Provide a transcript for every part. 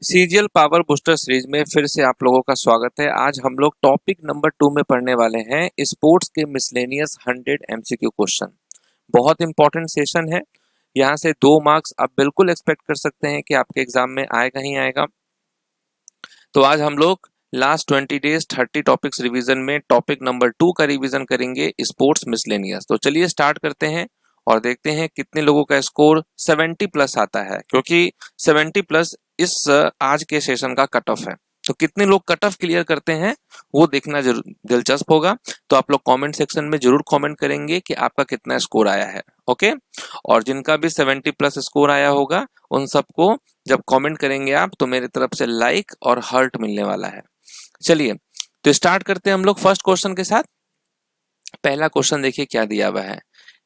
CGL power booster series में फिर से आप लोगों का स्वागत है। आज हम लोग टॉपिक नंबर 2 में पढ़ने वाले हैं स्पोर्ट्स के मिसलेनियस 100 एमसीक्यू क्वेश्चन। बहुत इंपॉर्टेंट सेशन है। यहाँ से 2 मार्क्स आप बिल्कुल एक्सपेक्ट कर सकते हैं कि आपके एग्जाम में आएगा ही आएगा। तो आज हम लोग लास्ट 20 डेज 30 टॉपिक्स रिवीजन में टॉपिक नंबर 2 का रिवीजन करेंगे, स्पोर्ट्स मिसलेनियस। तो चलिए स्टार्ट करते हैं और देखते हैं कितने लोगों का स्कोर 70 प्लस आता है, क्योंकि 70 प्लस इस आज के सेशन का कट ऑफ है। तो कितने लोग कट ऑफ क्लियर करते हैं वो देखना जरूर दिलचस्प होगा। तो आप लोग कमेंट सेक्शन में जरूर कमेंट करेंगे कि आपका कितना स्कोर आया है। ओके, और जिनका भी 70 प्लस स्कोर आया होगा उन सबको जब कमेंट करेंगे आप तो मेरी तरफ से लाइक और हार्ट मिलने वाला है। चलिए तो स्टार्ट करते हैं हम लोग फर्स्ट क्वेश्चन के साथ। पहला क्वेश्चन देखिए क्या दिया हुआ है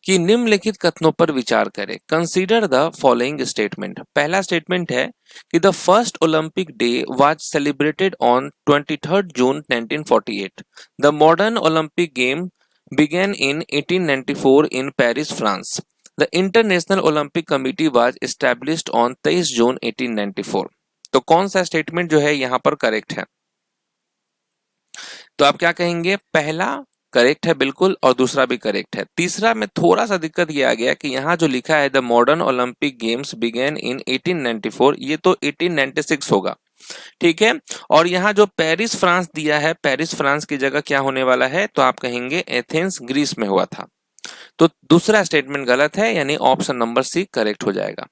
कि निम्नलिखित कथनों पर विचार करें। Consider the following statement. पहला स्टेटमेंट है कि the first Olympic day was celebrated on 23 June 1948। The modern Olympic game began in 1894 in Paris, France. The International Olympic Committee was established on 23 जून 1894। तो कौन सा स्टेटमेंट जो है यहाँ पर करेक्ट है? तो आप क्या कहेंगे? पहला करेक्ट है बिल्कुल और दूसरा भी करेक्ट है। तीसरा में थोड़ा सा दिक्कत ये आ गया कि यहाँ जो लिखा है the modern Olympic games began in 1894, ये तो 1896 होगा, ठीक है। और यहाँ जो पेरिस फ्रांस दिया है, पेरिस फ्रांस की जगह क्या होने वाला है? तो आप कहेंगे एथेंस ग्रीस में हुआ था। तो दूसरा स्टेटमेंट गलत है, यानी ऑप्शन नंबर सी करेक्ट हो जाएगा।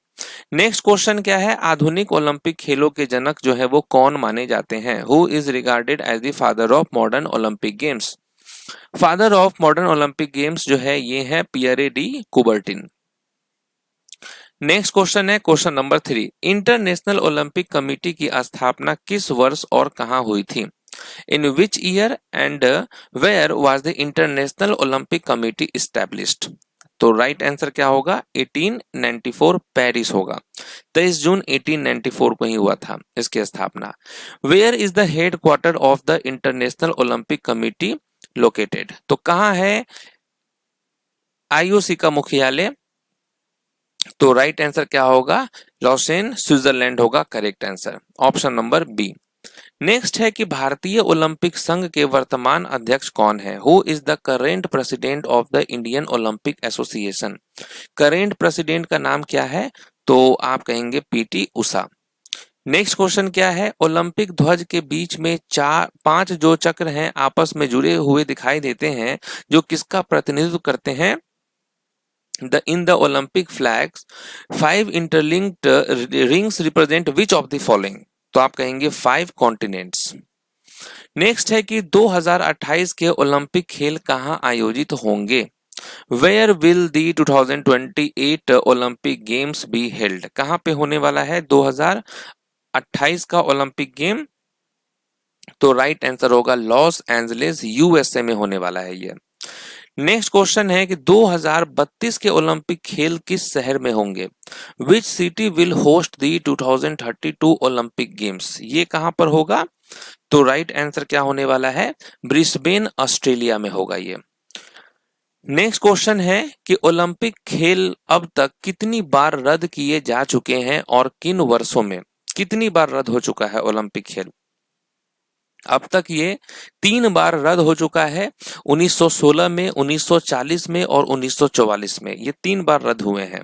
नेक्स्ट क्वेश्चन क्या है? आधुनिक ओलंपिक खेलों के जनक जो है वो कौन माने जाते हैं? Who is regarded as the father of modern Olympic games? Father of modern Olympic games जो है ये है Pierre de Coubertin. Next question है question number 3। International Olympic committee की स्थापना किस वर्ष और कहां हुई थी? In which year and where was the international Olympic committee established? तो राइट आंसर क्या होगा? 1894 पेरिस होगा। 23 जून 1894 को ही हुआ था इसकी स्थापना। Where is the headquarter of the international Olympic Committee located? तो कहां है आईओसी का मुख्यालय? तो राइट आंसर क्या होगा? लॉसेन स्विट्जरलैंड होगा correct answer, option number B. Next है कि भारतीय ओलंपिक संघ के वर्तमान अध्यक्ष कौन है? Who is the current president of the Indian Olympic association? Current president का नाम क्या है? तो आप कहेंगे पीटी उषा। नेक्स्ट क्वेश्चन क्या है? ओलंपिक ध्वज के बीच में 5 जो चक्र हैं आपस में जुड़े हुए दिखाई देते हैं, जो किसका प्रतिनिधित्व करते हैं? In the Olympic flags, 5 interlinked rings represent which of the following? तो आप कहेंगे 5 कॉन्टिनेंट्स। नेक्स्ट है कि 2028 के ओलंपिक खेल कहां आयोजित होंगे? Where will the 2028 Olympic games be held? कहां पे होने वाला है 2028 का ओलंपिक गेम? तो राइट आंसर होगा लॉस एंजलिस यूएसए में होने वाला है ये। नेक्स्ट क्वेश्चन है कि 2032 के ओलंपिक खेल किस शहर में होंगे? Which city will host the 2032 Olympic games? ये कहां पर होगा? तो राइट आंसर क्या होने वाला है? ब्रिस्बेन ऑस्ट्रेलिया में होगा ये। नेक्स्ट क्वेश्चन है कि ओलंपिक खेल अब तक कितनी बार रद्द किए जा चुके हैं और किन वर्षों में? कितनी बार रद्द हो चुका है ओलंपिक खेल? अब तक ये 3 बार रद्द हो चुका है। 1916 में, 1940 में और 1944 में, ये 3 बार रद्द हुए हैं।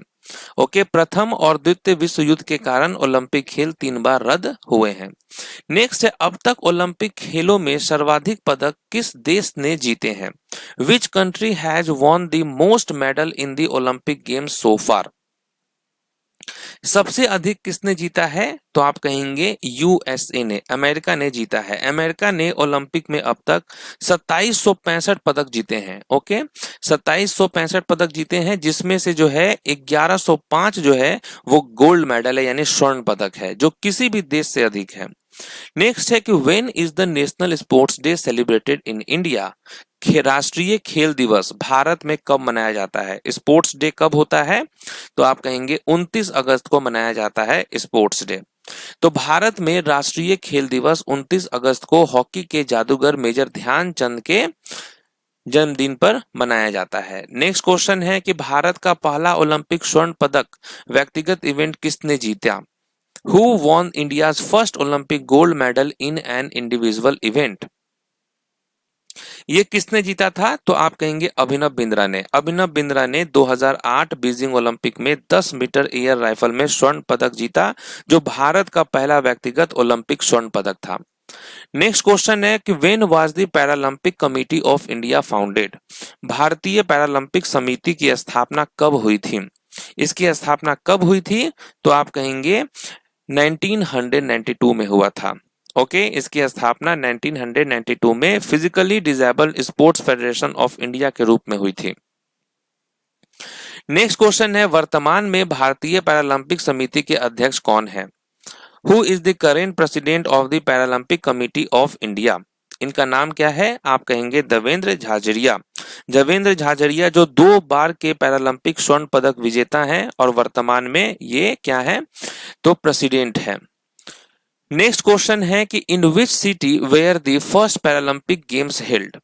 ओके, प्रथम और द्वितीय विश्व युद्ध के कारण ओलंपिक खेल 3 बार रद्द हुए हैं। नेक्स्ट है अब तक ओलंपिक खेलों में सर्वाधिक पदक किस देश ने जीते हैं? Which country has won the most medal in the Olympic games so far? सबसे अधिक किसने जीता है? तो आप कहेंगे यूएसए ने, अमेरिका ने जीता है। अमेरिका ने ओलंपिक में अब तक 2765 पदक जीते हैं। ओके, 2765 पदक जीते हैं, जिसमें से जो है 1105 जो है वो गोल्ड मेडल है, यानी स्वर्ण पदक है, जो किसी भी देश से अधिक है। नेक्स्ट है कि when is the national sports day celebrated in India? राष्ट्रीय खेल दिवस भारत में कब मनाया जाता है? स्पोर्ट्स डे कब होता है? तो आप कहेंगे 29 अगस्त को मनाया जाता है स्पोर्ट्स डे। तो भारत में राष्ट्रीय खेल दिवस 29 अगस्त को हॉकी के जादूगर मेजर ध्यानचंद के जन्मदिन पर मनाया जाता है। नेक्स्ट क्वेश्चन है कि भारत का पहला ओलंपिक स्वर्ण पदक व्यक्तिगत इवेंट किसने जीता? Who won India's first Olympic gold medal in an individual event? ये किसने जीता था? तो आप कहेंगे अभिनव बिंद्रा ने। अभिनव बिंद्रा ने 2008 बीजिंग ओलंपिक में 10 मीटर एयर राइफल में स्वर्ण पदक जीता, जो भारत का पहला व्यक्तिगत ओलंपिक स्वर्ण पदक था। नेक्स्ट क्वेश्चन है कि when was the Paralympic committee of India founded? भारतीय पैरालंपिक समिति की स्थापना कब हुई थी? इसकी स्थापना कब हुई थी? तो आप कहेंगे 1992 में हुआ था। ओके, इसकी स्थापना 1992 में physically disabled sports federation of India के रूप में हुई थी। नेक्स्ट क्वेश्चन है वर्तमान में भारतीय पैरालंपिक समिति के अध्यक्ष कौन है? Who is the current president of the Paralympic committee of India? इनका नाम क्या है? आप कहेंगे देवेंद्र झाझरिया। देवेंद्र झाझरिया जो 2 बार के पैरालंपिक स्वर्ण पदक विजेता हैं और वर्तमान में ये क्या है? तो प्रेसिडेंट है। नेक्स्ट क्वेश्चन है कि in which city where the first Paralympic games held?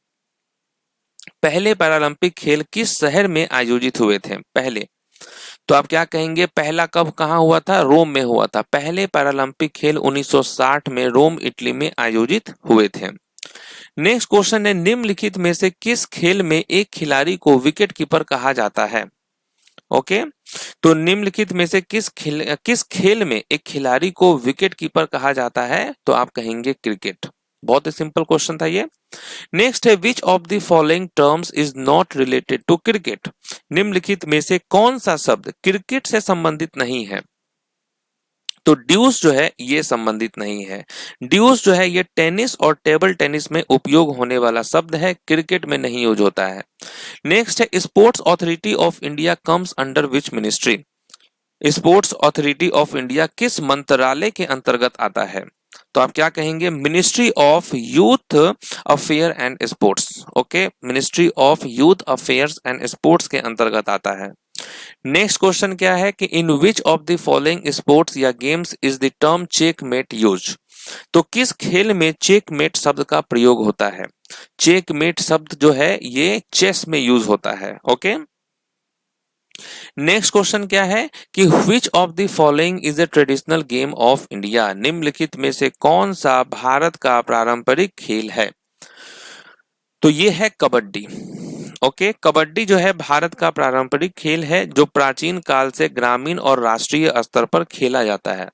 पहले पैरालंपिक खेल किस शहर में आयोजित हुए थे? पहले, तो आप क्या कहेंगे? पहला कब कहाँ हुआ था? रोम में हुआ था। पहले पैरालंपिक खेल 1960 में रोम इटली में आयोजित हुए थे। नेक्स्ट क्वेश्चन है निम्नलिखित में से किस खेल में एक खिलाड़ी को विकेट कीपर कहा जाता है? ओके, तो निम्नलिखित में से किस खेल में एक खिलाड़ी को विकेट कीपर कहा जाता है? तो आप कहेंगे क्रिकेट। बहुत ही सिंपल क्वेश्चन था ये। नेक्स्ट है which of the following terms is not related to cricket? निम्नलिखित में से कौन सा शब्द क्रिकेट से संबंधित नहीं है? तो ड्यूस जो है ये संबंधित नहीं है। ड्यूस जो है ये टेनिस और टेबल टेनिस में उपयोग होने वाला शब्द है, क्रिकेट में नहीं यूज होता है। नेक्स्ट है sports authority of India comes under which ministry? Sports authority of India किस मंत्रालय के अंतर्गत आता है? तो आप क्या कहेंगे? Ministry of youth affair and sports. Okay, ministry of youth affairs and sports के अंतर्गत आता है। नेक्स्ट क्वेश्चन क्या है कि in which of the following sports या games is the term checkmate use? तो किस खेल में चेकमेट शब्द का प्रयोग होता है? चेकमेट शब्द जो है ये चेस में यूज होता है। ओके, नेक्स्ट क्वेश्चन क्या है कि which of the following is a traditional game of India? निम्नलिखित में से कौन सा भारत का पारंपरिक खेल है? तो ये है कबड्डी। ओके, कबड्डी जो है भारत का पारंपरिक खेल है जो प्राचीन काल से ग्रामीण और राष्ट्रीय स्तर पर खेला जाता है।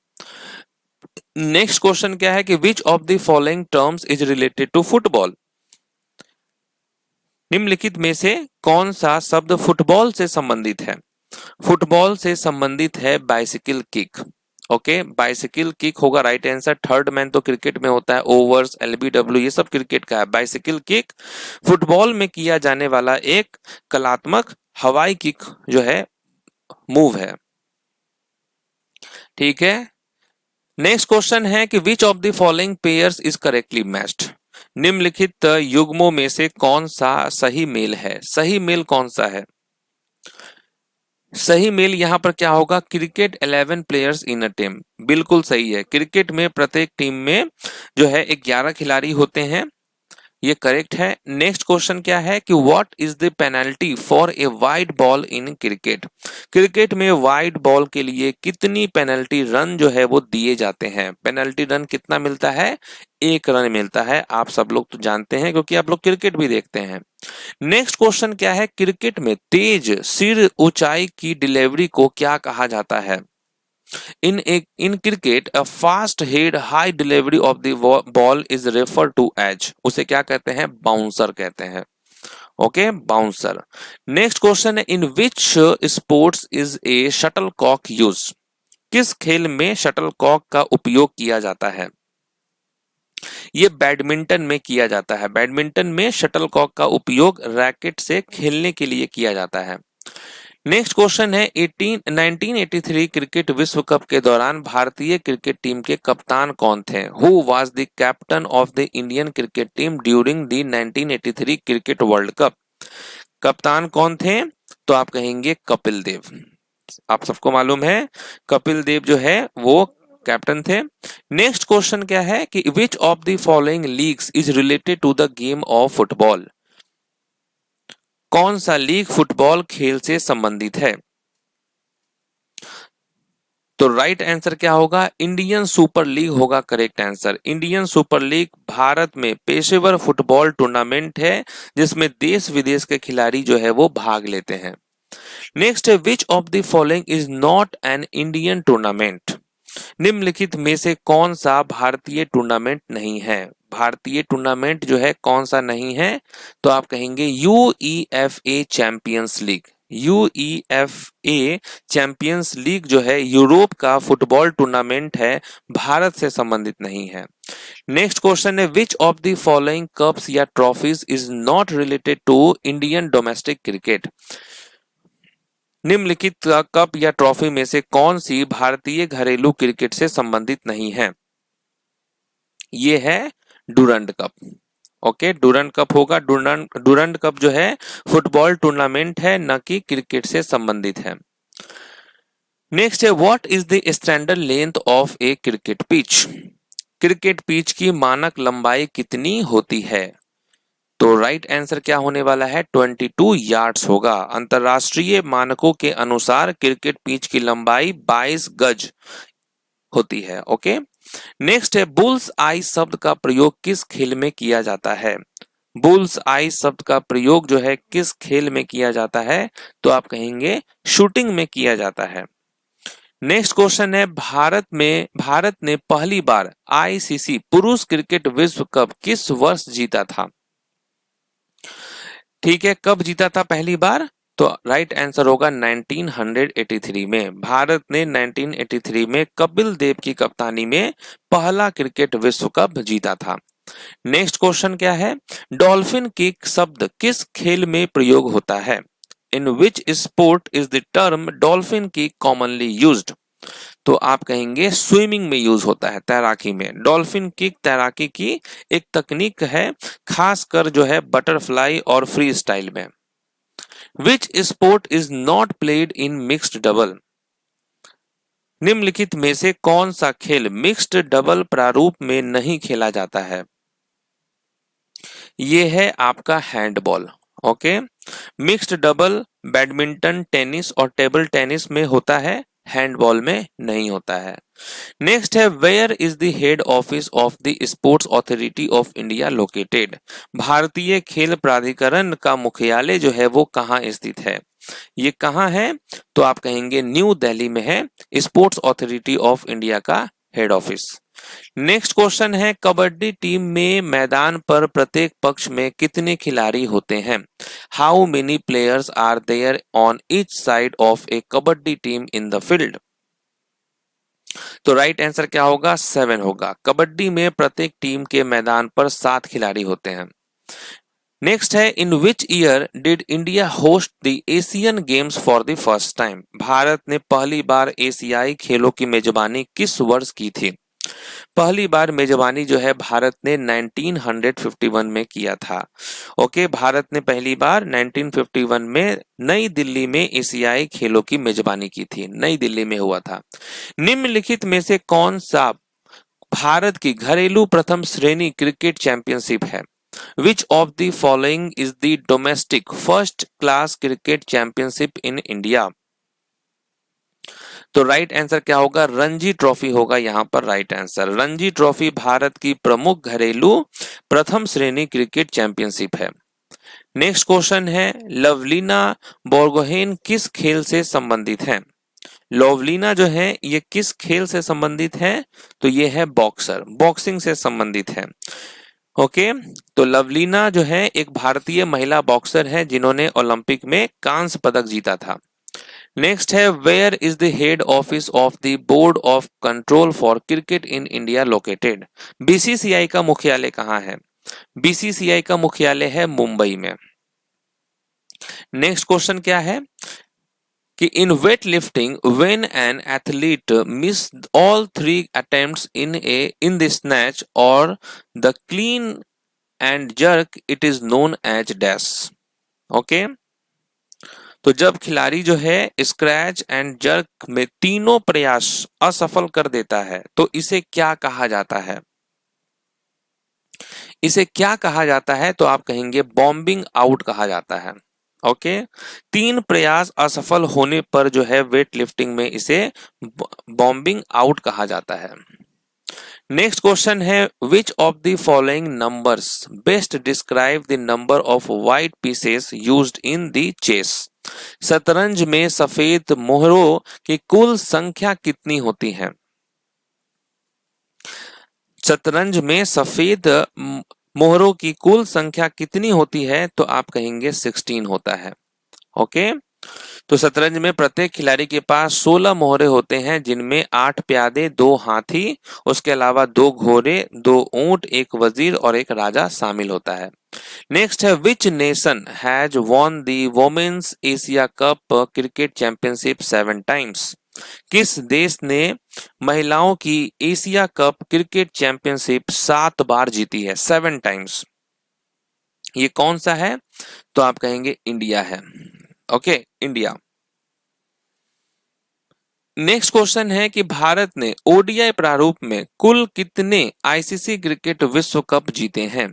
नेक्स्ट क्वेश्चन क्या है कि which of the following terms is related to football? निम्नलिखित में से कौन सा शब्द फुटबॉल से संबंधित है? फुटबॉल से संबंधित है bicycle kick. Okay, bicycle kick होगा राइट आंसर। थर्ड मैन तो क्रिकेट में होता है, ओवर्स, एलबीडब्ल्यू ये सब क्रिकेट का है। बाइसिकल किक फुटबॉल में किया जाने वाला एक कलात्मक हवाई किक जो है मूव है। ठीक है, नेक्स्ट क्वेश्चन है कि which of the following pairs is correctly matched? निम्नलिखित युग्मों में से कौन सा सही मेल है? सही मेल कौन सा है? सही मेल यहां पर क्या होगा? Cricket 11 players in a team. बिल्कुल सही है। क्रिकेट में प्रत्येक टीम में जो है 11 खिलाड़ी होते हैं, ये करेक्ट है। नेक्स्ट क्वेश्चन क्या है कि what is the penalty for a wide ball in cricket? Cricket में वाइड बॉल के लिए कितनी पेनल्टी रन जो है वो दिए जाते हैं? पेनल्टी रन कितना मिलता है? 1 रन मिलता है। आप सब लोग तो जानते हैं क्योंकि आप लोग क्रिकेट भी देखते हैं। नेक्स्ट क्वेश्चन क्या है? क्रिकेट में तेज सिर ऊंचाई की डिलीवरी को क्या कहा जाता है? In cricket a fast head high delivery of the ball is refer to as. उसे क्या कहते हैं? बाउंसर कहते हैं। Okay, bouncer. नेक्स्ट क्वेश्चन है in which sports is a shuttle cock use? किस खेल में शटल कॉक का उपयोग किया जाता है? ये बैडमिंटन में किया जाता है। बैडमिंटन में शटल कॉक का उपयोग रैकेट से खेलने के लिए किया जाता है। नेक्स्ट क्वेश्चन है 1983 क्रिकेट विश्व कप के दौरान भारतीय क्रिकेट टीम के कप्तान कौन थे? Who was the captain of the Indian cricket team during the 1983 cricket world cup? कप्तान कौन थे? तो आप कहेंगे कपिल देव। आप सबको मालूम है कपिल देव जो है वो कैप्टन थे। नेक्स्ट क्वेश्चन क्या है कि which of the following leagues is related to the game of football? कौन सा लीग फुटबॉल खेल से संबंधित है? तो राइट आंसर क्या होगा, इंडियन सुपर लीग होगा correct answer. Indian super league Bharat में पेशेवर फुटबॉल टूर्नामेंट है जिसमें देश विदेश के खिलाड़ी जो है वो भाग लेते हैं। नेक्स्ट है which of the following is not an Indian tournament. निम्नलिखित में से कौन सा भारतीय टूर्नामेंट नहीं है। भारतीय टूर्नामेंट जो है कौन सा नहीं है, तो आप कहेंगे UEFA champions league. UEFA champions league जो है यूरोप का फुटबॉल टूर्नामेंट है, भारत से संबंधित नहीं है। नेक्स्ट क्वेश्चन है which of the following cups या trophies is not related to Indian domestic cricket. निम्नलिखित कप या ट्रॉफी में से कौन सी भारतीय घरेलू क्रिकेट से संबंधित नहीं है। ये है Durand cup. Okay, Durand cup होगा। डूरंड कप जो है फुटबॉल टूर्नामेंट है, न कि क्रिकेट से संबंधित है। नेक्स्ट है what is the standard length of A cricket pitch. Cricket pitch की मानक लंबाई कितनी होती है। तो राइट आंसर क्या होने वाला है, 22 यार्ड्स होगा। अंतरराष्ट्रीय मानकों के अनुसार क्रिकेट पिच की लंबाई 22 गज होती है। ओके, नेक्स्ट है बुल्स आई शब्द का प्रयोग किस खेल में किया जाता है। बुल्स आई शब्द का प्रयोग जो है किस खेल में किया जाता है, तो आप कहेंगे शूटिंग में किया जाता है। नेक्स्ट क्वेश्चन है भारत ने पहली बार आईसीसी पुरुष क्रिकेट विश्व कप किस वर्ष जीता था। ठीक है, कब जीता था पहली बार, तो राइट आंसर होगा 1983 में। भारत ने 1983 में कपिल देव की कप्तानी में पहला क्रिकेट विश्व कप जीता था। नेक्स्ट क्वेश्चन क्या है, डॉल्फिन किक शब्द किस खेल में प्रयोग होता है। In which sport is the term dolphin kick commonly used. तो आप कहेंगे स्विमिंग में यूज होता है, तैराकी में। डॉल्फिन किक तैराकी की एक तकनीक है, खासकर जो है बटरफ्लाई और फ्री स्टाइल में। विच sport is not played in mixed double. निम्नलिखित में से कौन सा खेल मिक्स्ड डबल प्रारूप में नहीं खेला जाता है। यह है आपका handball. Okay, mixed double badminton, tennis और टेबल टेनिस में होता है, हैंडबॉल में नहीं होता है। नेक्स्ट है where is the head office of the sports authority of India located. भारतीय खेल प्राधिकरण का मुख्यालय जो है वो कहाँ स्थित है। ये कहाँ है, तो आप कहेंगे न्यू दिल्ली में है स्पोर्ट्स अथॉरिटी ऑफ इंडिया का हेड ऑफिस। नेक्स्ट क्वेश्चन है कबड्डी टीम में मैदान पर प्रत्येक पक्ष में कितने खिलाड़ी होते हैं। How many players are there on each side of a kabaddi team in the field. तो राइट आंसर क्या होगा, 7 होगा। कबड्डी में प्रत्येक टीम के मैदान पर 7 खिलाड़ी होते हैं। नेक्स्ट है in which year did India host the Asian games for the first time. Bharat ने पहली बार एशियाई खेलों की मेजबानी किस वर्ष की थी। पहली बार मेजबानी जो है भारत ने 1951 में किया था। ओके, भारत ने पहली बार 1951 में नई दिल्ली में एशियाई खेलों की मेजबानी की थी, नई दिल्ली में हुआ था। निम्नलिखित में से कौन सा भारत की घरेलू प्रथम श्रेणी क्रिकेट चैंपियनशिप है। Which of the following is the domestic first class cricket championship in India? तो राइट आंसर क्या होगा, रणजी ट्रॉफी होगा यहाँ पर right answer. Ranji trophy Bharat की प्रमुख घरेलू प्रथम श्रेणी क्रिकेट चैंपियनशिप है। नेक्स्ट क्वेश्चन है लवलीना बोर्गोहेन किस खेल से संबंधित है। लोवलीना जो है ये किस खेल से संबंधित है, तो ये है बॉक्सर, बॉक्सिंग से संबंधित है। ओके, तो लवलीना जो है एक भारतीय महिला बॉक्सर है जिन्होंने ओलंपिक में कांस्य पदक जीता था। नेक्स्ट है where is the head office of the board of control for cricket in India located. BCCI का मुख्यालय कहाँ है। बीसीसीआई का मुख्यालय है मुंबई में। नेक्स्ट क्वेश्चन क्या है कि in weight lifting when an athlete miss all 3 attempts in the snatch और the clean and jerk it is known as dash. Okay, तो जब खिलाड़ी जो है स्क्रैच एंड जर्क में तीनों प्रयास असफल कर देता है तो इसे क्या कहा जाता है। इसे क्या कहा जाता है, तो आप कहेंगे बॉम्बिंग आउट कहा जाता है। ओके, 3 प्रयास असफल होने पर जो है वेट लिफ्टिंग में इसे बॉम्बिंग आउट कहा जाता है। नेक्स्ट क्वेश्चन है which of the following numbers best describe the number of white pieces used in the chess. शतरंज में सफेद मोहरों की कुल संख्या कितनी होती है? शतरंज में सफेद मोहरों की कुल संख्या कितनी होती है? तो आप कहेंगे 16 होता है। ओके, तो शतरंज में प्रत्येक खिलाड़ी के पास 16 मोहरे होते हैं, जिनमें 8 प्यादे, 2 हाथी, उसके अलावा 2 घोड़े, 2 ऊंट, 1 वजीर और 1 राजा शामिल होता है। नेक्स्ट है which nation has won the women's Asia cup cricket championship 7 times. किस देश ने महिलाओं की एशिया कप क्रिकेट चैंपियनशिप 7 बार जीती है? 7 टाइम्स। ये कौन सा है? तो आप कहेंगे इंडिया है। Okay, India. नेक्स्ट क्वेश्चन है कि भारत ने ओडीआई प्रारूप में कुल कितने आईसीसी क्रिकेट विश्व कप जीते हैं?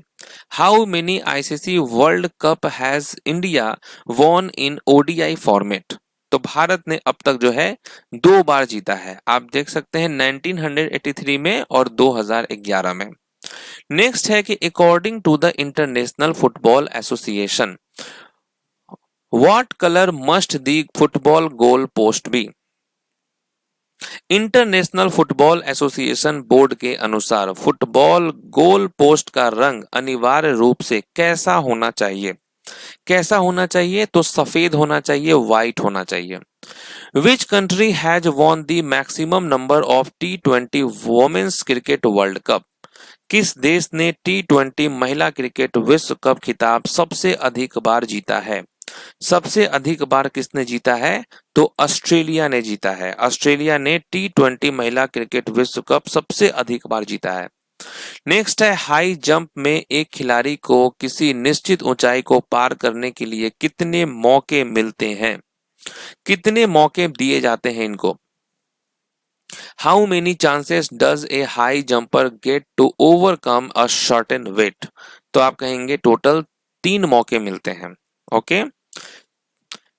How many ICC world cup has India won in ODI format. तो भारत ने अब तक जो है 2 बार जीता है। आप देख सकते हैं 1983 में और 2011 में। नेक्स्ट है कि according to the international football association what colour must the football goal post be. International football association board के अनुसार फुटबॉल गोल पोस्ट का रंग अनिवार्य रूप से कैसा होना चाहिए? कैसा होना चाहिए? तो सफेद होना चाहिए, व्हाइट होना चाहिए। विच country has won the maximum number of T20 women's cricket world cup. किस देश ने T20 महिला क्रिकेट विश्व कप खिताब सबसे अधिक बार जीता है? सबसे अधिक बार किसने जीता है? तो ऑस्ट्रेलिया ने जीता है। ऑस्ट्रेलिया ने T20 महिला क्रिकेट विश्व कप सबसे अधिक बार जीता है। नेक्स्ट है हाई जंप में एक खिलाड़ी को किसी निश्चित ऊंचाई को पार करने के लिए कितने मौके मिलते हैं? कितने मौके दिए जाते हैं इनको? How many chances does a high jumper get to overcome a certain weight. तो आप कहेंगे टोटल 3 मौके मिलते हैं। ओके,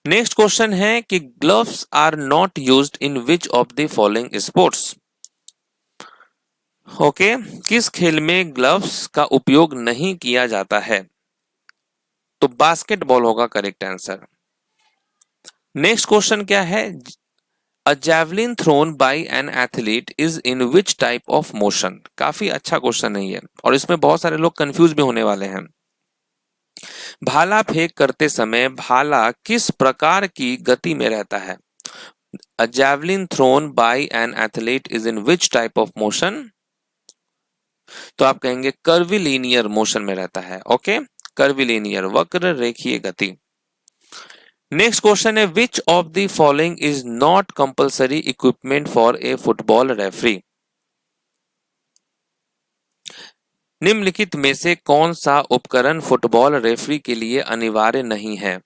नेक्स्ट क्वेश्चन है कि gloves are not used in which of the following sports. Okay, किस खेल में ग्लव्स का उपयोग नहीं किया जाता है? तो बास्केटबॉल होगा करेक्ट आंसर। नेक्स्ट क्वेश्चन क्या है? A javelin thrown by an athlete is in which type of motion. काफी अच्छा क्वेश्चन है ये, और इसमें बहुत सारे लोग कंफ्यूज भी होने वाले हैं। भाला फेंक करते समय भाला किस प्रकार की गति में रहता है? A javelin thrown by an athlete is in which type of motion. तो आप कहेंगे कर्विलीनियर मोशन में रहता है। ओके, कर्विलीनियर, वक्र रेखीय गति। नेक्स्ट क्वेश्चन है which of the following is not compulsory equipment for a football referee. निम्नलिखित में से कौन सा उपकरण फुटबॉल रेफरी के लिए अनिवार्य नहीं है?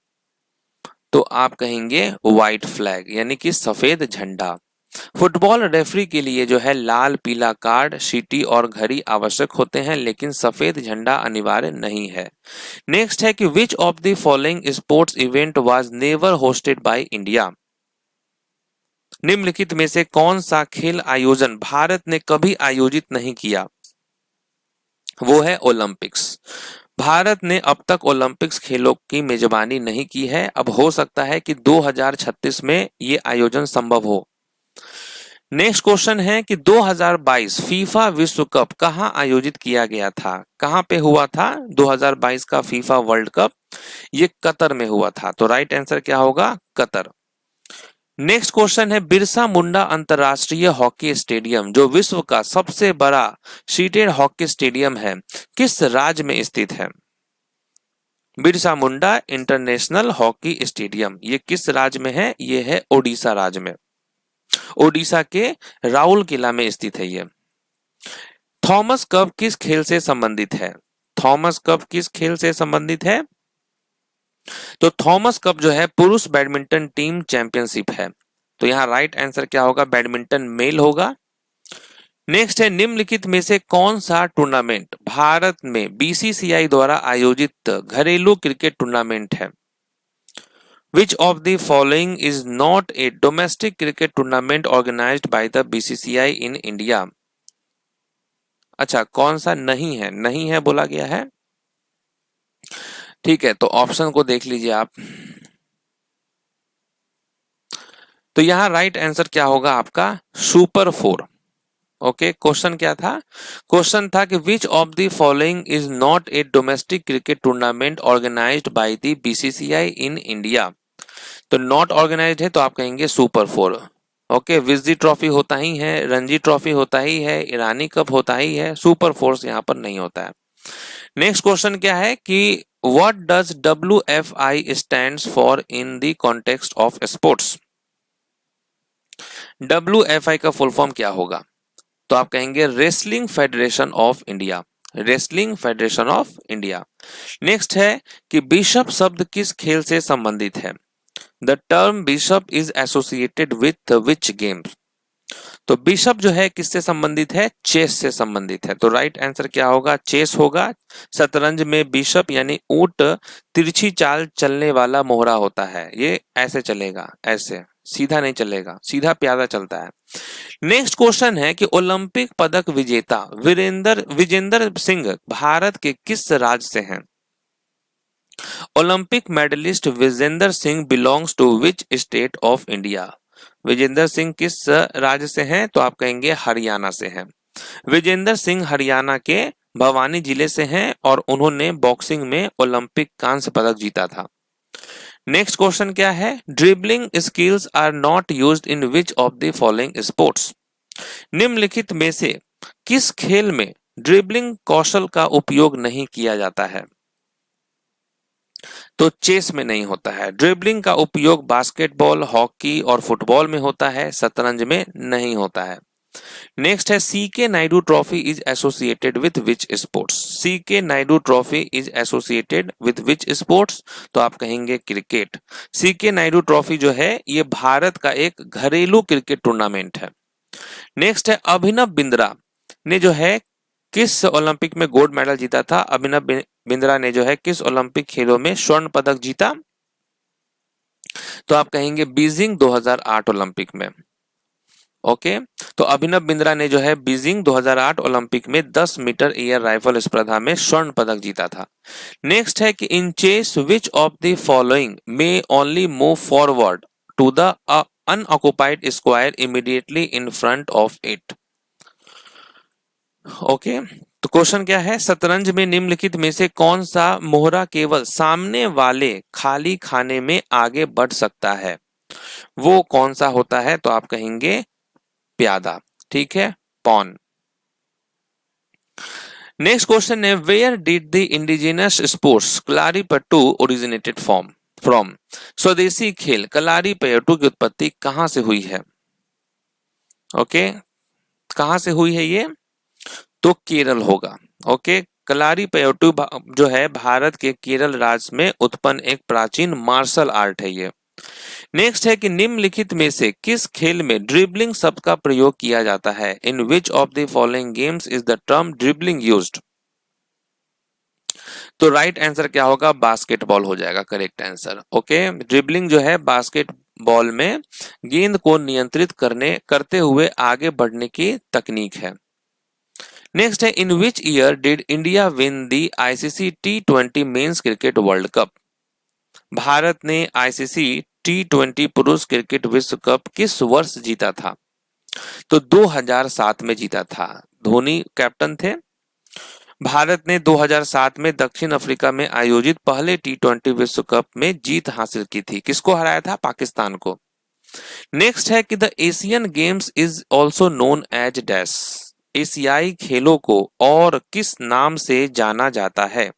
तो आप कहेंगे व्हाइट फ्लैग, यानी कि सफेद झंडा। फुटबॉल रेफरी के लिए जो है लाल पीला कार्ड, सीटी और घड़ी आवश्यक होते हैं, लेकिन सफेद झंडा अनिवार्य नहीं है। नेक्स्ट है कि which of the following sports event was never hosted by India. निम्नलिखित में से कौन सा खेल आयोजन भारत ने कभी आयोजित नहीं किया? वो है ओलंपिक्स। भारत ने अब तक ओलंपिक्स खेलों की मेजबानी नहीं की है। अब हो सकता है कि 2036 में ये आयोजन संभव हो। नेक्स्ट क्वेश्चन है कि 2022 फीफा विश्व कप कहां आयोजित किया गया था? कहां पे हुआ था 2022 का फीफा वर्ल्ड कप? ये कतर में हुआ था। तो राइट आंसर क्या होगा? कतर। नेक्स्ट क्वेश्चन है बिरसा मुंडा अंतरराष्ट्रीय हॉकी स्टेडियम, जो विश्व का सबसे बड़ा सीटेड हॉकी स्टेडियम है, किस राज्य में स्थित है? Birsa Munda international hockey stadium ये किस राज्य में है? ये है ओडिशा राज्य में। ओडिशा के राउरकेला में स्थित है ये। थॉमस कप किस खेल से संबंधित है? थॉमस कप किस खेल से संबंधित है? तो थॉमस कप जो है पुरुष बैडमिंटन टीम चैंपियनशिप है। तो यहां राइट आंसर क्या होगा? बैडमिंटन मेल होगा। नेक्स्ट है निम्नलिखित में से कौन सा टूर्नामेंट भारत में बीसीसीआई द्वारा आयोजित घरेलू क्रिकेट टूर्नामेंट है? Which of the following is not a domestic cricket tournament organized by the BCCI in India? अच्छा, कौन सा नहीं है? नहीं है बोला गया है। ठीक है, तो ऑप्शन को देख लीजिए आप। तो यहां राइट आंसर क्या होगा आपका? सुपर 4। ओके, क्वेश्चन क्या था? क्वेश्चन था कि which of the following is not a domestic cricket tournament organised by the BCCI in India. तो नॉट ऑर्गेनाइज्ड है तो आप कहेंगे सुपर 4। ओके, विजडी ट्रॉफी होता ही है, रणजी ट्रॉफी होता ही है, ईरानी कप होता ही है, सुपर फोर्स यहाँ पर नहीं होता है। नेक्स्ट क्वेश्चन क्या है कि what does WFI stands for in the context of sports? WFI का फुल फॉर्म क्या होगा? तो आप कहेंगे wrestling federation of India. Wrestling federation of India. Next है कि बिशप शब्द किस खेल से संबंधित है? The term bishop is associated with which game? तो बिशप जो है किससे संबंधित है? चेस से संबंधित है। तो राइट आंसर क्या होगा? चेस होगा। शतरंज में बिशप यानी ऊंट तिरछी चाल चलने वाला मोहरा होता है। ये ऐसे चलेगा, ऐसे सीधा नहीं चलेगा, सीधा प्यादा चलता है। नेक्स्ट क्वेश्चन है कि ओलंपिक पदक विजेता विजेंदर सिंह भारत के किस राज्य से हैं? Olympic medallist Vijender Singh belongs to which state of India? Vijender Singh किस राज्य से हैं? तो आप कहेंगे हरियाणा से हैं। विजेंदर सिंह हरियाणा के भवानी जिले से हैं और उन्होंने बॉक्सिंग में ओलंपिक कांस्य पदक जीता था। नेक्स्ट क्वेश्चन क्या है? Dribbling skills are not used in which of the following sports? निम्नलिखित में से किस खेल में ड्रिबलिंग कौशल का उपयोग नहीं किया जाता है? तो चेस में नहीं होता है। ड्रिबलिंग का उपयोग बास्केटबॉल, हॉकी और फुटबॉल में होता है, शतरंज में नहीं होता है। नेक्स्ट है C K Naidu trophy is associated with which sports? C K Naidu trophy is associated with which sports? तो आप कहेंगे क्रिकेट। सीके नायडू ट्रॉफी जो है ये भारत का एक घरेलू क्रिकेट टूर्नामेंट है। नेक्स्ट है अभिनव बिंद्रा ने जो है किस ओलंपिक में गोल्ड मेडल जीता था? अभिनव बिंद्रा ने जो है किस ओलंपिक खेलों में स्वर्ण पदक जीता? तो आप कहेंगे बीजिंग 2008 ओलंपिक में। ओके, तो अभिनव बिंद्रा ने जो है बीजिंग 2008 ओलंपिक में 10 मीटर एयर राइफल स्पर्धा में स्वर्ण पदक जीता था। नेक्स्ट है कि in chess which of the following may only move forward to the unoccupied square immediately in front of it? Okay, तो क्वेश्चन क्या है? शतरंज में निम्नलिखित में से कौन सा मोहरा केवल सामने वाले खाली खाने में आगे बढ़ सकता है? वो कौन सा होता है? तो आप कहेंगे प्यादा। ठीक है, पॉन। नेक्स्ट क्वेश्चन है where did the indigenous sports kalaripayattu originated from? स्वदेशी खेल कलारीपयट्टू की उत्पत्ति कहां से हुई है? ओके, कहां से हुई है ये? तो केरल होगा। ओके, कलारीपयट्टू जो है भारत के केरल राज्य में उत्पन्न एक प्राचीन मार्शल आर्ट है ये। नेक्स्ट है कि निम्नलिखित में से किस खेल में ड्रिबलिंग शब्द का प्रयोग किया जाता है? In which of the following games is the term dribbling used? तो राइट आंसर क्या होगा? बास्केटबॉल हो जाएगा करेक्ट आंसर। ओके, ड्रिबलिंग जो है बास्केटबॉल में गेंद को नियंत्रित करते हुए आगे बढ़ने की तकनीक है। नेक्स्ट है in which year did India win the ICC T20 men's cricket world cup? Bharat ने आईसीसी T20 पुरुष क्रिकेट विश्व कप किस वर्ष जीता था? तो 2007 में जीता था। धोनी कैप्टन थे। भारत ने 2007 में दक्षिण अफ्रीका में आयोजित पहले T20 विश्व कप में जीत हासिल की थी। किसको हराया था? पाकिस्तान को। नेक्स्ट है कि the Asian games is also known as dash? एशियाई खेलों को और किस नाम से जाना जाता है?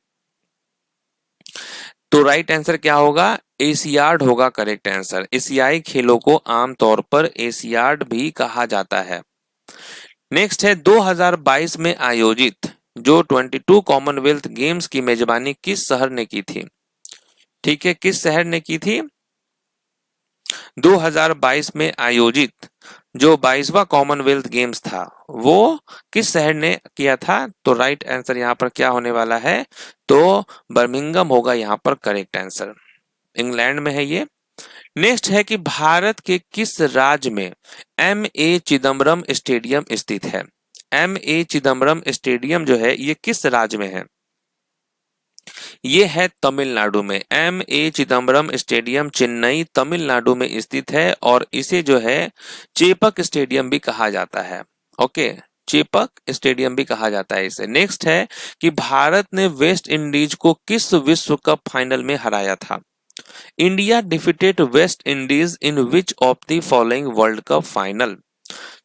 तो राइट आंसर क्या होगा? एशियाड होगा करेक्ट आंसर। एशियाई खेलों को आमतौर पर एशियाड भी कहा जाता है। नेक्स्ट है 2022 में आयोजित जो 22 कॉमनवेल्थ गेम्स की मेजबानी किस शहर ने की थी? ठीक है, किस शहर ने की थी? 2022 में आयोजित जो 22वां कॉमनवेल्थ गेम्स था वो किस शहर ने किया था? तो राइट आंसर यहाँ पर क्या होने वाला है? तो बर्मिंघम होगा यहाँ पर करेक्ट आंसर। इंग्लैंड में है ये। नेक्स्ट है कि भारत के किस राज्य में M.A. चिदम्बरम स्टेडियम स्थित है? M.A. चिदम्बरम स्टेडियम जो है ये किस राज्य में है? ये है तमिलनाडु में। M.A. चिदम्बरम स्टेडियम चेन्नई तमिलनाडु में स्थित है और इसे जो है चेपक स्टेडियम भी कहा जाता है। ओके, चेपक स्टेडियम भी कहा जाता है इसे। नेक्स्ट है कि भारत ने वेस्ट इंडीज को किस विश्व कप फाइनल में हराया था? India defeated West Indies in which of the following world cup final?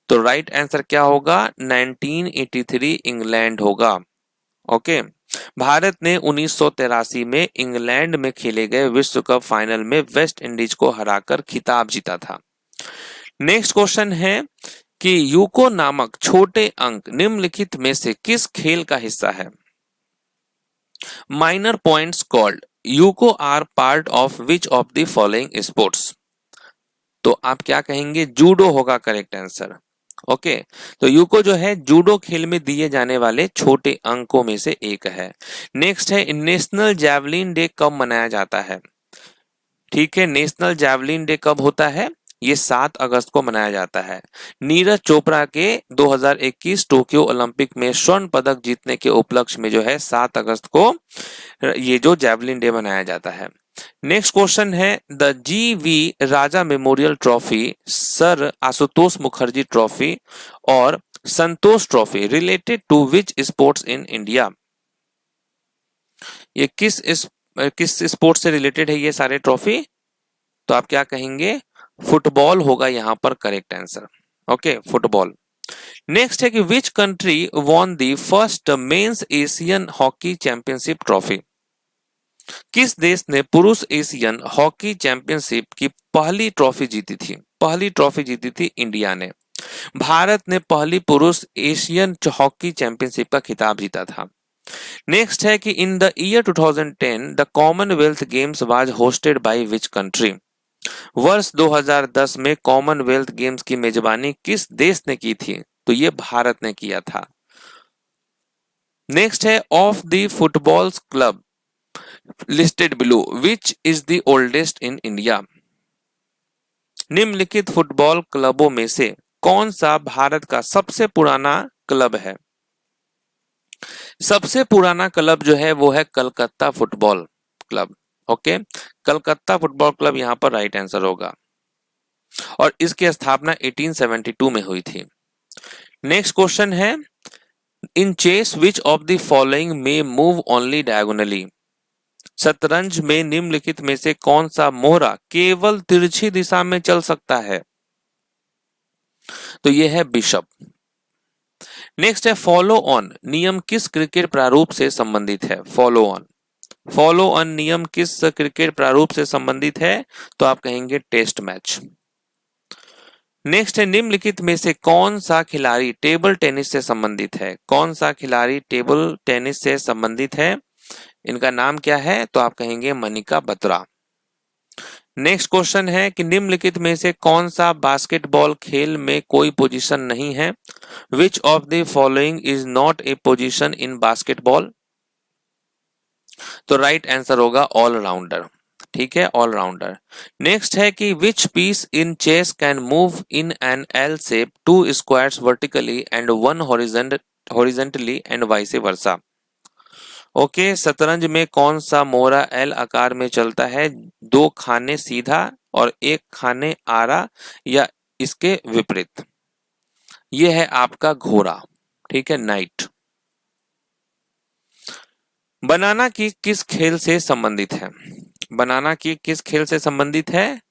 तो राइट आंसर क्या होगा? 1983 इंग्लैंड होगा। ओके, भारत ने 1983 में इंग्लैंड में खेले गए विश्व कप फाइनल में वेस्ट इंडीज को हराकर खिताब जीता था। नेक्स्ट क्वेश्चन है कि यूको नामक छोटे अंक निम्नलिखित में से किस खेल का हिस्सा है? Minor points called yuko are part of which of the following sports? तो आप क्या कहेंगे? जूडो होगा करेक्ट आंसर। ओके, तो यूको जो है जूडो खेल में दिए जाने वाले छोटे अंकों में से एक है। नेक्स्ट है नेशनल जैवलिन डे कब मनाया जाता है? ठीक है, नेशनल जैवलिन डे कब होता है? ये 7 अगस्त को मनाया जाता है। नीरज चोपड़ा के 2021 टोक्यो ओलंपिक में स्वर्ण पदक जीतने के उपलक्ष्य में जो है 7 अगस्त को ये जो जैवलिन डे मनाया जाता है। नेक्स्ट क्वेश्चन है the GV Raja memorial trophy, sir Ashutosh Mukherjee trophy और Santosh trophy related to which sports in India? ये किस स्पोर्ट्स से रिलेटेड है ये सारे ट्रॉफी? तो आप क्या कहेंगे? फुटबॉल होगा यहाँ पर correct answer. Okay, football. Next है कि which country won the first men's Asian hockey championship trophy? किस देश ने पुरुष एशियन हॉकी चैंपियनशिप की पहली ट्रॉफी जीती थी? पहली ट्रॉफी जीती थी इंडिया ने। भारत ने पहली पुरुष एशियन हॉकी चैंपियनशिप का खिताब जीता था। नेक्स्ट है कि in the year 2010 the Commonwealth games was hosted by which country? वर्ष 2010 में कॉमनवेल्थ गेम्स की मेजबानी किस देश ने की थी? तो ये भारत ने किया था। नेक्स्ट है of the football club listed below which is the oldest in India? निम्नलिखित फुटबॉल क्लबों में से कौन सा भारत का सबसे पुराना क्लब है? सबसे पुराना क्लब जो है वो है Calcutta football club. Okay, Calcutta football club यहां पर राइट आंसर होगा और इसकी स्थापना 1872 में हुई थी। नेक्स्ट क्वेश्चन है in chess which of the following may move only diagonally? शतरंज में निम्नलिखित में से कौन सा मोहरा केवल तिरछी दिशा में चल सकता है? तो यह है बिशप। नेक्स्ट है फॉलो ऑन नियम किस क्रिकेट प्रारूप से संबंधित है? फॉलो ऑन नियम किस क्रिकेट प्रारूप से संबंधित है? तो आप कहेंगे टेस्ट मैच। नेक्स्ट है निम्नलिखित में से कौन सा खिलाड़ी टेबल टेनिस से संबंधित है? कौन सा खिलाड़ी टेबल टेनिस से संबंधित है? इनका नाम क्या है? तो आप कहेंगे मनिका बत्रा। नेक्स्ट क्वेश्चन है कि निम्नलिखित में से कौन सा बास्केटबॉल खेल में कोई पोजीशन नहीं है? Which of the following is not a position in basketball? तो राइट आंसर होगा ऑलराउंडर। ठीक है, ऑलराउंडर। नेक्स्ट है कि which piece in chess can move in an L shape, 2 squares vertically and 1 horizontally and vice versa? Okay, शतरंज में कौन सा मोहरा एल आकार में चलता है? 2 खाने सीधा और 1 खाने आरा या इसके विपरीत? यह है आपका घोड़ा। ठीक है, नाइट। बनाना की किस खेल से संबंधित है? बनाना की किस खेल से संबंधित है?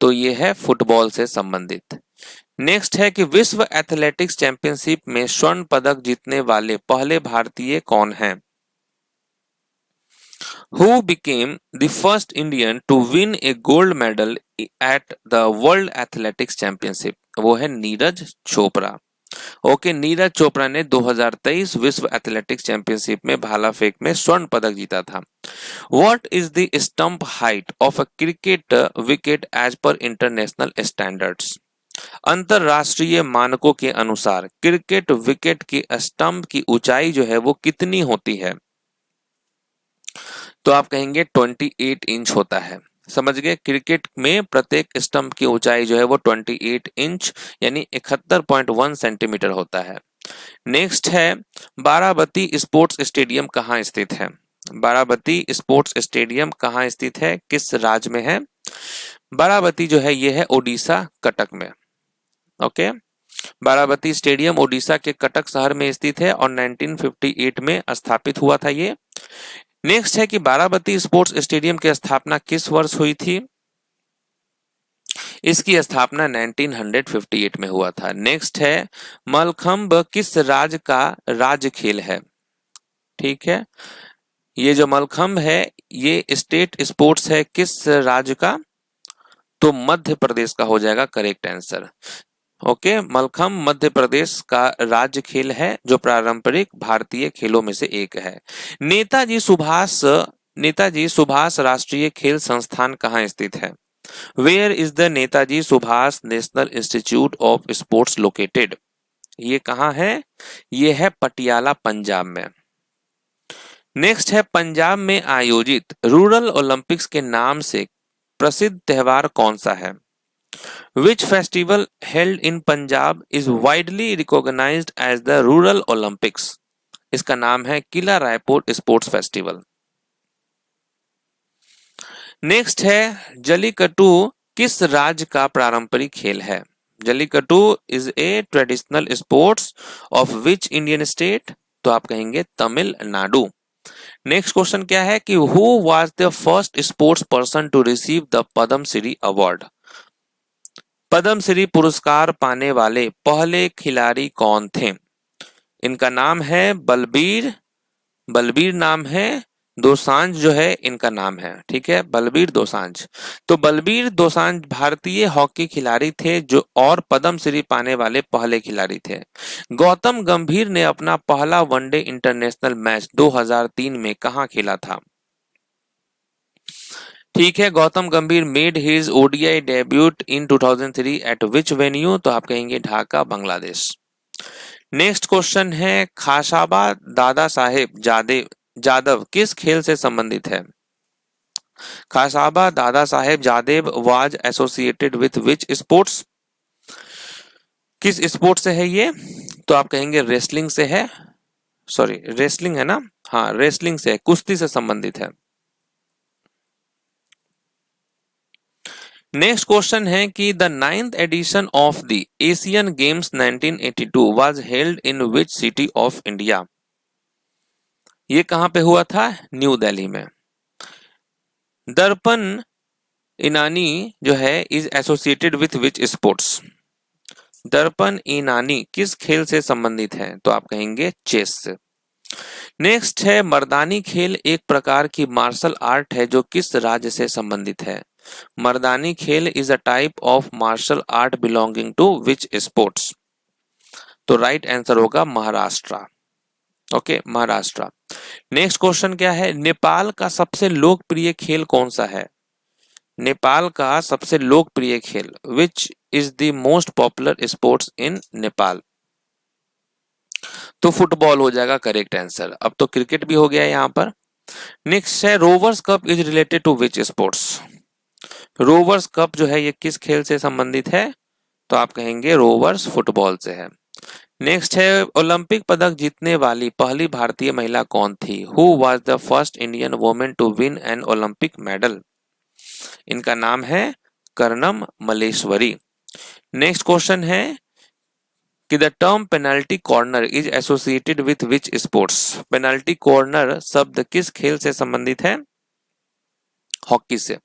तो ये है फुटबॉल से संबंधित। नेक्स्ट है कि विश्व एथलेटिक्स चैंपियनशिप में स्वर्ण पदक जीतने वाले पहले भारतीय कौन हैं? Who became the first Indian to win a gold medal at the World Athletics Championship? वो है नीरज चोपड़ा। ओके, नीरज चोपड़ा ने 2023 विश्व एथलेटिक्स चैंपियनशिप में भाला फेंक में स्वर्ण पदक जीता था। What is the stump height of a cricket wicket as per international standards? अंतरराष्ट्रीय मानकों के अनुसार क्रिकेट विकेट की स्टंप की ऊंचाई जो है वो कितनी होती है? तो आप कहेंगे 28 इंच होता है। समझ गए। क्रिकेट में प्रत्येक स्टंप की ऊंचाई जो है वो 28 इंच यानी 71.1 सेंटीमीटर होता है। नेक्स्ट है बाराबती स्पोर्ट्स स्टेडियम कहाँ स्थित है? बाराबती स्पोर्ट्स स्टेडियम कहाँ स्थित है, किस राज्य में है? बाराबती जो है ये है ओडिशा कटक में। ओके, बाराबती स्टेडियम ओडिशा के कटक शहर में स्थित है और 1958 में स्थापित हुआ था ये। नेक्स्ट है कि बाराबती स्पोर्ट्स स्टेडियम की स्थापना किस वर्ष हुई थी? इसकी स्थापना 1958 में हुआ था। नेक्स्ट है मलखंब किस राज्य का राज्य खेल है? ठीक है, ये जो मलखंब है ये स्टेट स्पोर्ट्स है किस राज्य का? तो मध्य प्रदेश का हो जाएगा correct answer. Okay, mallakhamb Madhya Pradesh का राज्य खेल है जो पारंपरिक भारतीय खेलों में से एक है। नेताजी सुभाष राष्ट्रीय खेल संस्थान कहाँ स्थित है? Where is the Netaji Subhash national institute of sports located? ये कहाँ है? ये है पटियाला पंजाब में। नेक्स्ट है पंजाब में आयोजित रूरल ओलंपिक्स के नाम से प्रसिद्ध त्योहार कौन सा है? Which festival held in Punjab is widely recognized as the Rural Olympics? इसका नाम है Kila Raipur sports festival. Next है जल्लीकट्टू किस राज्य का पारंपरिक खेल है? Jallikattu is a traditional sports of which Indian state? तो आप कहेंगे तमिलनाडु। नेक्स्ट क्वेश्चन क्या है कि who was the first sports person to receive the Padma Shri award? Padma Shri पुरस्कार पाने वाले पहले खिलाड़ी कौन थे? इनका नाम है बलबीर नाम है, दोसांझ जो है इनका नाम है। ठीक है, बलबीर दोसांझ। तो बलबीर दोसांझ भारतीय हॉकी खिलाड़ी थे जो और पद्मश्री पाने वाले पहले खिलाड़ी थे। गौतम गंभीर ने अपना पहला वनडे इंटरनेशनल मैच 2003 में कहां खेला था? ठीक है, गौतम गंभीर मेड हिज ओडीआई डेब्यूट इन 2003 एट विच वेन्यू? तो आप कहेंगे ढाका बांग्लादेश। नेक्स्ट क्वेश्चन है खासाबा दादा साहेब जादव किस खेल से संबंधित है? Khashaba Dada Saheb Jadhav was associated with which sports? किस स्पोर्ट से है ये? तो आप कहेंगे रेसलिंग से है। सॉरी, रेसलिंग है ना? हाँ, रेसलिंग से, कुश्ती से संबंधित है। नेक्स्ट क्वेश्चन है कि the 9th edition of the Asian games 1982 was held in which city of India? ये कहां पे हुआ था? न्यू दिल्ली में। दर्पण इनानी जो है is associated with which sports? दर्पण इनानी किस खेल से संबंधित है? तो आप कहेंगे चेस से। नेक्स्ट है मर्दानी खेल एक प्रकार की मार्शल आर्ट है जो किस राज्य से संबंधित है? Mardani Khel is a type of martial art belonging to which sports? तो राइट आंसर होगा Maharashtra. Okay, Maharashtra. Next question क्या है? नेपाल का सबसे लोकप्रिय खेल कौन सा है? नेपाल का सबसे लोकप्रिय खेल, which is the most popular sports in Nepal? तो फुटबॉल हो जाएगा करेक्ट आंसर। अब तो क्रिकेट भी हो गया यहाँ पर। नेक्स्ट है rovers cup is related to which sports? Rovers cup जो है ये किस खेल से संबंधित है? तो आप कहेंगे रोवर्स फुटबॉल से है। नेक्स्ट है ओलंपिक पदक जीतने वाली पहली भारतीय महिला कौन थी? Who was the first Indian women to win an Olympic medal? इनका नाम है कर्णम मल्लेश्वरी। नेक्स्ट क्वेश्चन है कि the term penalty corner is associated with which sports? Penalty corner शब्द किस खेल से संबंधित है? हॉकी से।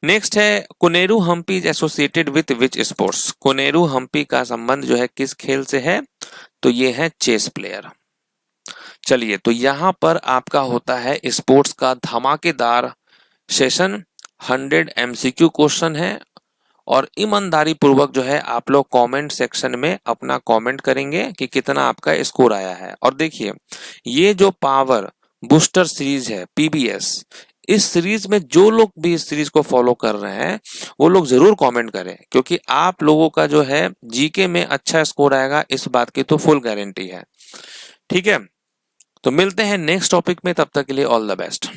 नेक्स्ट है Koneru Humpy is associated with which sports? Koneru Humpy का संबंध जो है किस खेल से है? तो ये है चेस प्लेयर। चलिए, तो यहां पर आपका होता है स्पोर्ट्स का धमाकेदार सेशन। 100 एमसीक्यू क्वेश्चन है और ईमानदारी पूर्वक जो है आप लोग कमेंट सेक्शन में अपना कमेंट करेंगे कि कितना आपका स्कोर आया है। और देखिए, ये जो पावर बूस्टर सीरीज है पीबीएस, इस सीरीज में जो लोग भी इस सीरीज को फॉलो कर रहे हैं वो लोग जरूर कमेंट करें, क्योंकि आप लोगों का जो है जीके में अच्छा स्कोर आएगा, इस बात की तो फुल गारंटी है। ठीक है, तो मिलते हैं नेक्स्ट टॉपिक में, तब तक के लिए ऑल द बेस्ट।